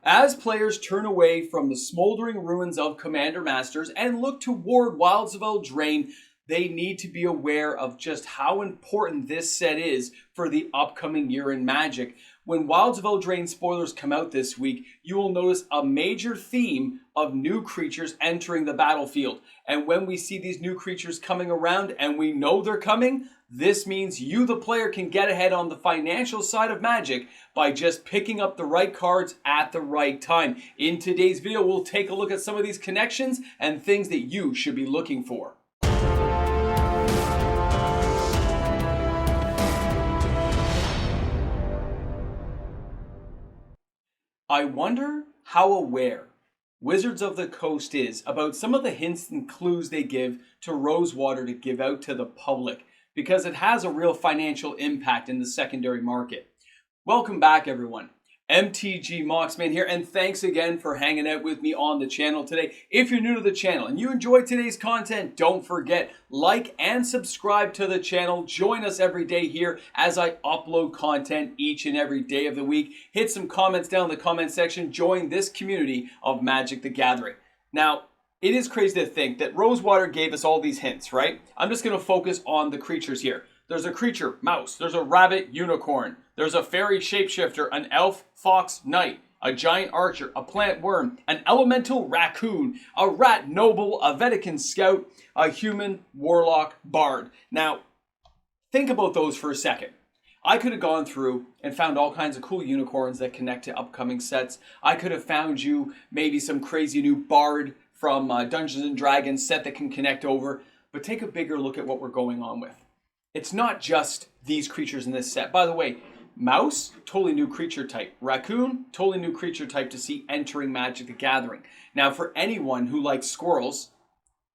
As players turn away from the smoldering ruins of Commander Masters and look toward Wilds of Eldraine, they need to be aware of just how important this set is for the upcoming year in Magic. When Wilds of Eldraine spoilers come out this week, you will notice a major theme of new creatures entering the battlefield. And when we see these new creatures coming around and we know they're coming, this means you, the player, can get ahead on the financial side of Magic by just picking up the right cards at the right time. In today's video, we'll take a look at some of these connections and things that you should be looking for. I wonder how aware Wizards of the Coast is about some of the hints and clues they give to Rosewater to give out to the public, because it has a real financial impact in the secondary market. Welcome back, everyone. MTG Moxman here, and thanks again for hanging out with me on the channel today. If you're new to the channel and you enjoyed today's content, don't forget, like and subscribe to the channel. Join us every day here as I upload content each and every day of the week. Hit some comments down in the comment section. Join this community of Magic the Gathering. Now, it is crazy to think that Rosewater gave us all these hints, right? I'm just going to focus on the creatures here. There's a creature, mouse. There's a rabbit, unicorn. There's a fairy shapeshifter, an elf, fox, knight, a giant archer, a plant worm, an elemental raccoon, a rat noble, a Vatican scout, a human warlock bard. Now, think about those for a second. I could have gone through and found all kinds of cool unicorns that connect to upcoming sets. I could have found you maybe some crazy new bard from Dungeons and Dragons set that can connect over. But take a bigger look at what we're going on with. It's not just these creatures in this set. By the way, mouse, totally new creature type. Raccoon, totally new creature type to see entering Magic the Gathering. Now, for anyone who likes squirrels,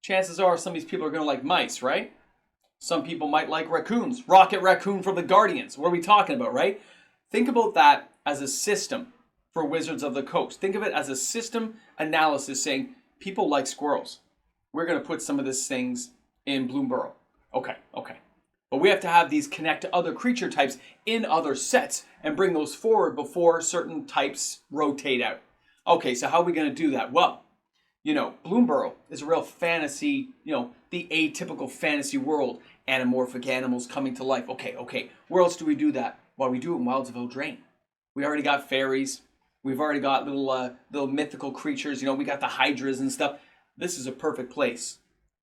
chances are some of these people are going to like mice, right? Some people might like raccoons. Rocket Raccoon from the Guardians. What are we talking about, right? Think about that as a system for Wizards of the Coast. Think of it as a system analysis saying, people like squirrels. We're going to put some of these things in Bloomburrow. Okay. But we have to have these connect to other creature types in other sets and bring those forward before certain types rotate out. Okay, so how are we going to do that? Well, Bloomburrow is a real fantasy, the atypical fantasy world. Anamorphic animals coming to life. Okay. Where else do we do that? Well, we do it in Wilds of Eldraine. We already got fairies. We've already got little mythical creatures. We got the hydras and stuff. This is a perfect place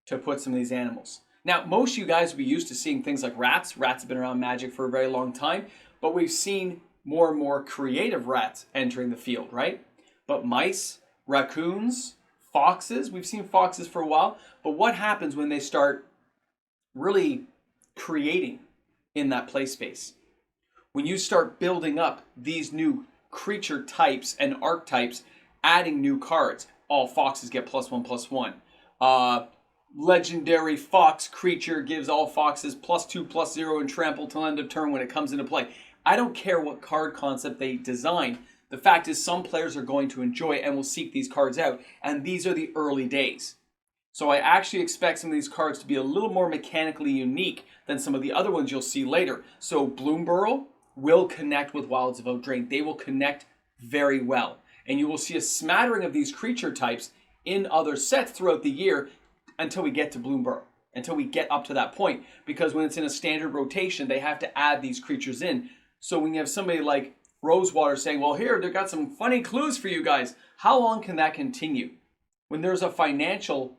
to put some of these animals. Now, most of you guys will be used to seeing things like rats. Rats have been around Magic for a very long time, but we've seen more and more creative rats entering the field, right? But mice, raccoons, foxes, we've seen foxes for a while, but what happens when they start really creating in that play space? When you start building up these new creature types and archetypes, adding new cards, all foxes get +1/+1. Legendary fox creature gives all foxes +2/+0 and trample till end of turn when it comes into play. I don't care what card concept they design. The fact is some players are going to enjoy it and will seek these cards out. And these are the early days. So I actually expect some of these cards to be a little more mechanically unique than some of the other ones you'll see later. So Bloomburrow will connect with Wilds of Eldraine. They will connect very well. And you will see a smattering of these creature types in other sets throughout the year until we get to Bloomburrow, until we get up to that point. Because when it's in a standard rotation, they have to add these creatures in. So when you have somebody like Rosewater saying, well, here, they've got some funny clues for you guys. How long can that continue? When there's a financial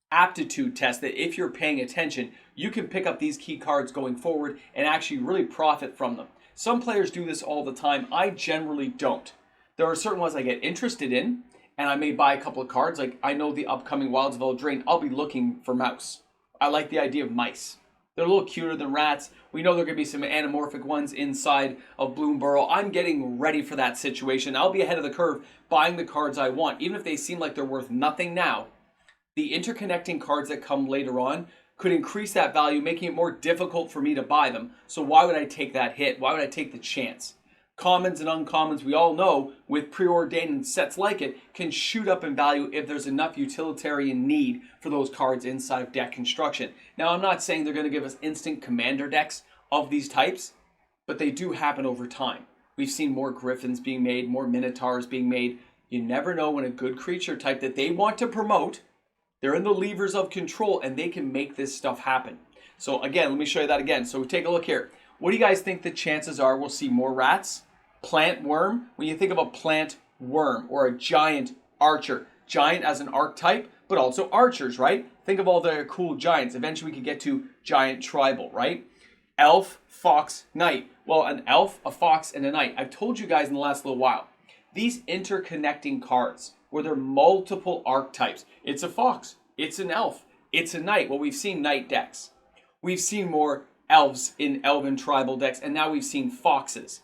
aptitude test that if you're paying attention, you can pick up these key cards going forward and actually really profit from them. Some players do this all the time. I generally don't. There are certain ones I get interested in, and I may buy a couple of cards. Like, I know the upcoming Wilds of Eldraine, I'll be looking for mouse. I like the idea of mice. They're a little cuter than rats. We know there are going to be some anamorphic ones inside of Bloomburrow. I'm getting ready for that situation. I'll be ahead of the curve buying the cards I want. Even if they seem like they're worth nothing now, the interconnecting cards that come later on could increase that value, making it more difficult for me to buy them. So why would I take that hit? Why would I take the chance? Commons and uncommons, we all know, with preordained and sets like it, can shoot up in value if there's enough utilitarian need for those cards inside of deck construction. Now, I'm not saying they're going to give us instant commander decks of these types, but they do happen over time. We've seen more Griffins being made, more Minotaurs being made. You never know when a good creature type that they want to promote, they're in the levers of control and they can make this stuff happen. So again, let me show you that again. So take a look here. What do you guys think the chances are we'll see more rats? Plant worm? When you think of a plant worm or a giant archer, giant as an archetype, but also archers, right? Think of all the cool giants. Eventually we could get to giant tribal, right? Elf, fox, knight. Well, an elf, a fox, and a knight. I've told you guys in the last little while, these interconnecting cards where there are multiple archetypes. It's a fox, it's an elf, it's a knight. Well, we've seen knight decks. We've seen more elves in elven tribal decks, and now we've seen foxes.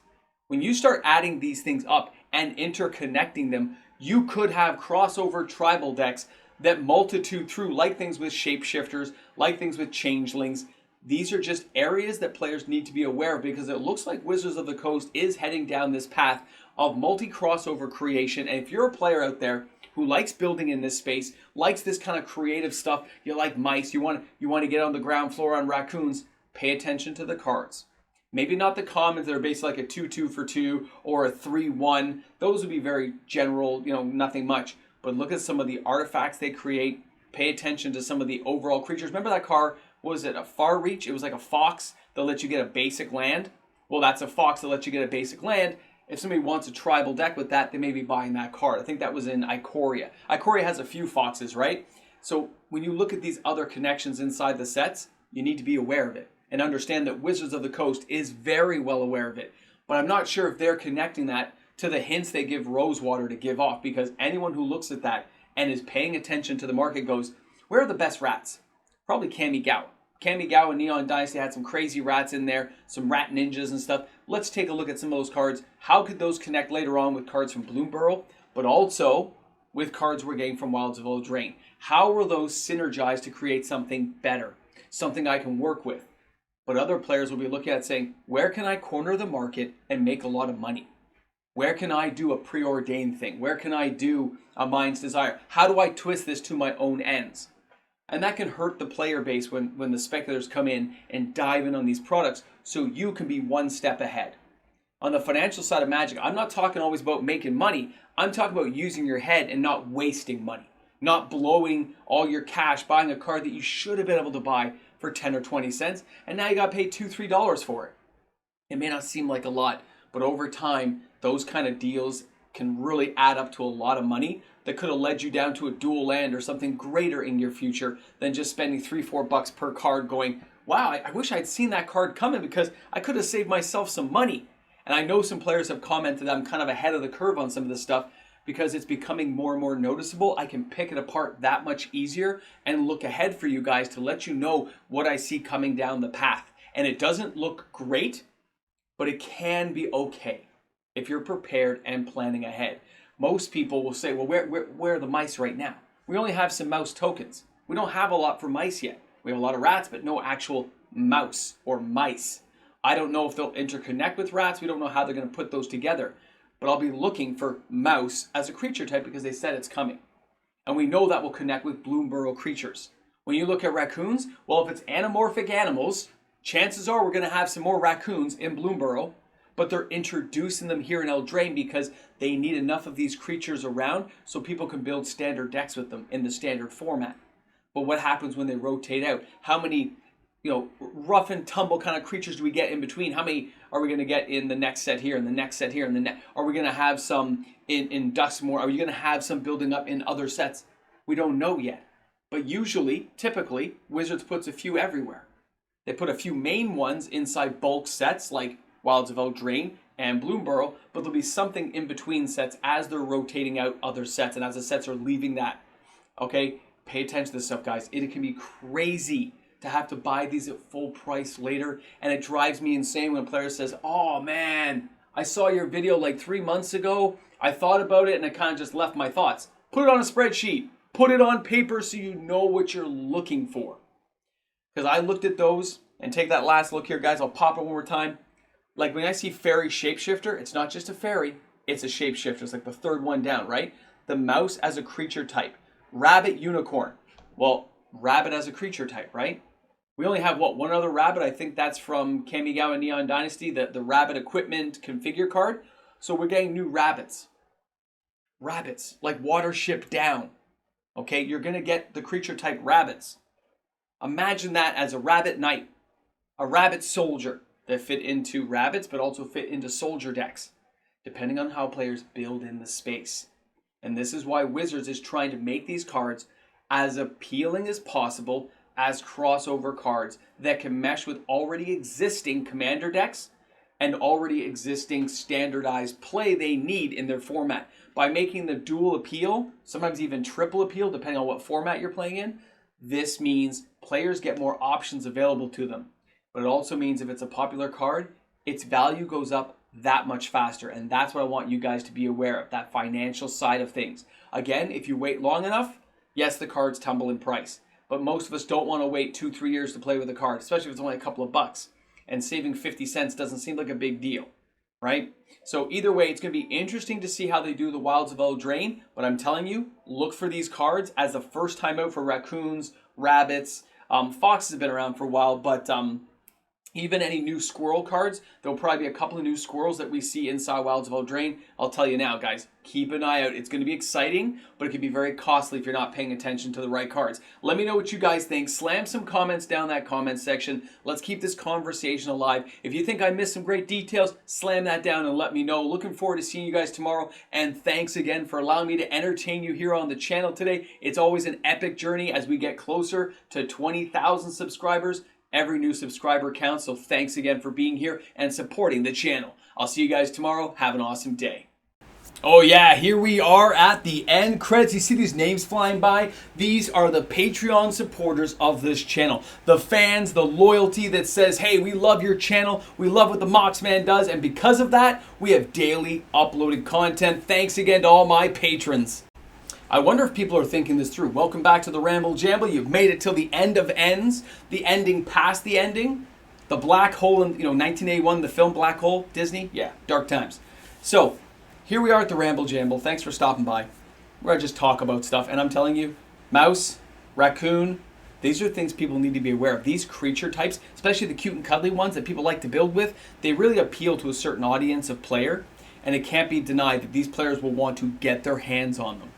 When you start adding these things up and interconnecting them, you could have crossover tribal decks that multitude through, like things with shapeshifters, like things with changelings. These are just areas that players need to be aware of because it looks like Wizards of the Coast is heading down this path of multi-crossover creation. And if you're a player out there who likes building in this space, likes this kind of creative stuff, you like mice, you want to get on the ground floor on raccoons, pay attention to the cards. Maybe not the commons that are basically like a 2/2 for 2 or a 3/1. Those would be very general, nothing much. But look at some of the artifacts they create. Pay attention to some of the overall creatures. Remember that card? What was it? A Far Reach? It was like a fox that lets you get a basic land. Well, that's a fox that lets you get a basic land. If somebody wants a tribal deck with that, they may be buying that card. I think that was in Ikoria. Ikoria has a few foxes, right? So when you look at these other connections inside the sets, you need to be aware of it and understand that Wizards of the Coast is very well aware of it. But I'm not sure if they're connecting that to the hints they give Rosewater to give off, because anyone who looks at that and is paying attention to the market goes, where are the best rats? Probably Kamigawa. Kamigawa and Neon Dynasty had some crazy rats in there, some rat ninjas and stuff. Let's take a look at some of those cards. How could those connect later on with cards from Bloomburrow, but also with cards we're getting from Wilds of Eldraine? How will those synergize to create something better, something I can work with? But other players will be looking at saying, where can I corner the market and make a lot of money? Where can I do a preordained thing? Where can I do a Mind's Desire? How do I twist this to my own ends? And that can hurt the player base when the speculators come in and dive in on these products so you can be one step ahead. On the financial side of Magic, I'm not talking always about making money. I'm talking about using your head and not wasting money. Not blowing all your cash buying a card that you should have been able to buy for 10 or 20 cents, and now you got to pay $2, $3 for it. It may not seem like a lot, but over time, those kind of deals can really add up to a lot of money that could have led you down to a dual land or something greater in your future than just spending $3-4 per card going, wow, I wish I'd seen that card coming because I could have saved myself some money. And I know some players have commented that I'm kind of ahead of the curve on some of this stuff because it's becoming more and more noticeable. I can pick it apart that much easier and look ahead for you guys to let you know what I see coming down the path. And it doesn't look great, but it can be okay if you're prepared and planning ahead. Most people will say, well, where are the mice right now? We only have some mouse tokens. We don't have a lot for mice yet. We have a lot of rats, but no actual mouse or mice. I don't know if they'll interconnect with rats. We don't know how they're going to put those together. But I'll be looking for mouse as a creature type because they said it's coming. And we know that will connect with Bloomburrow creatures. When you look at raccoons, well, if it's anamorphic animals, chances are we're going to have some more raccoons in Bloomburrow, but they're introducing them here in Eldraine because they need enough of these creatures around so people can build standard decks with them in the standard format. But what happens when they rotate out? How many, rough and tumble kind of creatures do we get in between? How many are we going to get in the next set here and the next set here and the next? Are we going to have some in Duskmoor? Are you going to have some building up in other sets? We don't know yet. But usually, typically, Wizards puts a few everywhere. They put a few main ones inside bulk sets like Wilds of Eldraine and Bloomburrow, but there'll be something in between sets as they're rotating out other sets and as the sets are leaving that. Okay? Pay attention to this stuff, guys. It can be crazy to have to buy these at full price later, and it drives me insane when a player says, oh man, I saw your video like 3 months ago, I thought about it and I kind of just left my thoughts. Put it on a spreadsheet. Put it on paper so you know what you're looking for. Because I looked at those, and take that last look here, guys. I'll pop it one more time. Like when I see fairy shapeshifter, it's not just a fairy, it's a shapeshifter. It's like the third one down, right? The mouse as a creature type. Rabbit unicorn. Well, rabbit as a creature type, right? We only have, one other rabbit? I think that's from Kamigawa Neon Dynasty, the rabbit equipment configure card. So we're getting new rabbits. rabbits, like Watership Down. Okay, you're going to get the creature type rabbits. Imagine that as a rabbit knight, a rabbit soldier that fit into rabbits but also fit into soldier decks, depending on how players build in the space. And this is why Wizards is trying to make these cards as appealing as possible as crossover cards that can mesh with already existing commander decks and already existing standardized play they need in their format. By making the dual appeal, sometimes even triple appeal, depending on what format you're playing in, this means players get more options available to them. But it also means if it's a popular card, its value goes up that much faster. And that's what I want you guys to be aware of, that financial side of things. Again, if you wait long enough, yes, the cards tumble in price. But most of us don't want to wait 2-3 years to play with a card, especially if it's only a couple of bucks. And saving 50 cents doesn't seem like a big deal, right? So either way, it's going to be interesting to see how they do the Wilds of Eldraine. But I'm telling you, look for these cards as the first time out for raccoons, rabbits. Foxes have been around for a while, but even any new squirrel cards, there'll probably be a couple of new squirrels that we see inside Wilds of Eldraine. I'll tell you now, guys, keep an eye out. It's going to be exciting, but it can be very costly if you're not paying attention to the right cards. Let me know what you guys think. Slam some comments down that comment section. Let's keep this conversation alive. If you think I missed some great details, slam that down and let me know. Looking forward to seeing you guys tomorrow, and thanks again for allowing me to entertain you here on the channel today. It's always an epic journey as we get closer to 20,000 subscribers. Every new subscriber counts, so thanks again for being here and supporting the channel. I'll see you guys tomorrow. Have an awesome day. Oh yeah, here we are at the end credits. You see these names flying by? These are the Patreon supporters of this channel. The fans, the loyalty that says, hey, we love your channel. We love what the Moxman does. And because of that, we have daily uploaded content. Thanks again to all my patrons. I wonder if people are thinking this through. Welcome back to the Ramble Jamble. You've made it till the end of ends, the ending past the ending, the black hole in 1981, the film Black Hole, Disney. Yeah, dark times. So here we are at the Ramble Jamble. Thanks for stopping by. We're gonna just talk about stuff, and I'm telling you, mouse, raccoon, these are things people need to be aware of. These creature types, especially the cute and cuddly ones that people like to build with, they really appeal to a certain audience of player, and it can't be denied that these players will want to get their hands on them.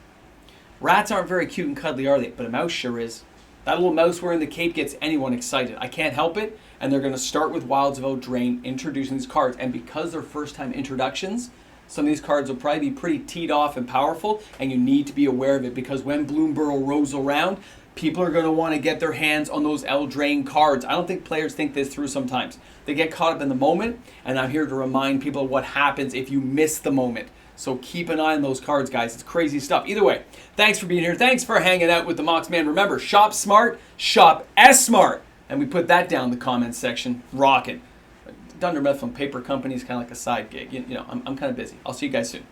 Rats aren't very cute and cuddly, are they? But a mouse sure is. That little mouse wearing the cape gets anyone excited. I can't help it. And they're going to start with Wilds of Eldraine introducing these cards. And because they're first-time introductions, some of these cards will probably be pretty teed off and powerful. And you need to be aware of it because when Bloomborough rolls around, people are going to want to get their hands on those Eldraine cards. I don't think players think this through sometimes. They get caught up in the moment. And I'm here to remind people what happens if you miss the moment. So keep an eye on those cards, guys. It's crazy stuff. Either way, thanks for being here. Thanks for hanging out with the Moxman. Remember, shop smart, shop as smart. And we put that down in the comments section. Rockin'. Dunder Mifflin Paper Company is kind of like a side gig. I'm kind of busy. I'll see you guys soon.